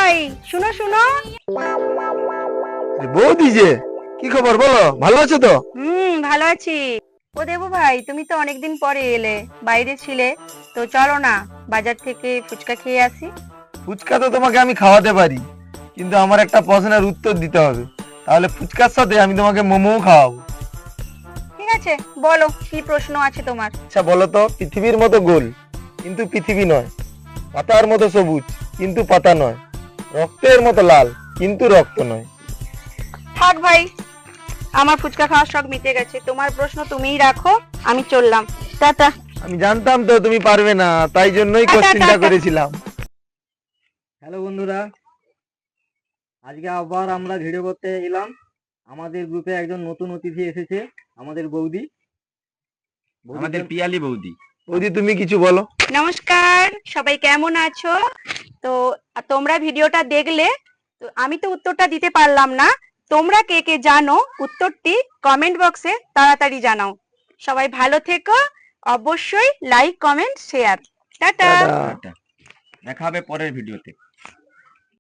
ভাই, শুনো শুনো। বৌদি যে, কি খবর বলো? ভালো আছো তো? ভালো আছি। ও দেবু ভাই, তুমি তো অনেকদিন পরে এলে, বাইরে ছিলে, তো চলো না বাজার থেকে ফুচকা খেয়ে আসি। ফুচকা তো তোমাকে আমি খাওয়াতে পারি, কিন্তু আমার একটা প্রশ্নের উত্তর দিতে হবে। তাহলে ফুচকার সাথে আমি তোমাকে মোমোও খাওয়াবো। ঠিক আছে, বলো কি প্রশ্ন আছে তোমার। আচ্ছা বলো তো, পৃথিবীর মতো গোল কিন্তু পৃথিবী নয়, পাতার মতো সবুজ কিন্তু পাতা নয়, রক্তের মতো লাল কিন্তু রক্ত নয়। থাক ভাই, আমার ফুচকা খাওয়ার শখ মিটে গেছে। তোমার প্রশ্ন তুমিই রাখো, আমি চললাম। টাটা। আমি জানতাম তো তুমি পারবে না, তাই জন্যই টাটা কোশ্চেনটা টাটা। করেছিলাম। হ্যালো বন্ধুরা, আজকে আবার আমরা ভিডিও করতে এলাম। আমাদের গ্রুপে একজন নতুন অতিথি এসেছে, আমাদের বৌদি। আমাদের পিয়ালি বৌদি। বৌদি তুমি কিছু বলো। নমস্কার, সবাই কেমন আছো? তো তোমরা ভিডিওটা দেখলে, তো আমি তো উত্তরটা দিতে পারলাম না। তোমরা কে কে জানো উত্তরটি কমেন্ট বক্সে তাড়াতাড়ি জানাও। সবাই ভালো থেকো, অবশ্যই like comment share. Tata. Tata. Tata. দেখা হবে পরের ভিডিওতে।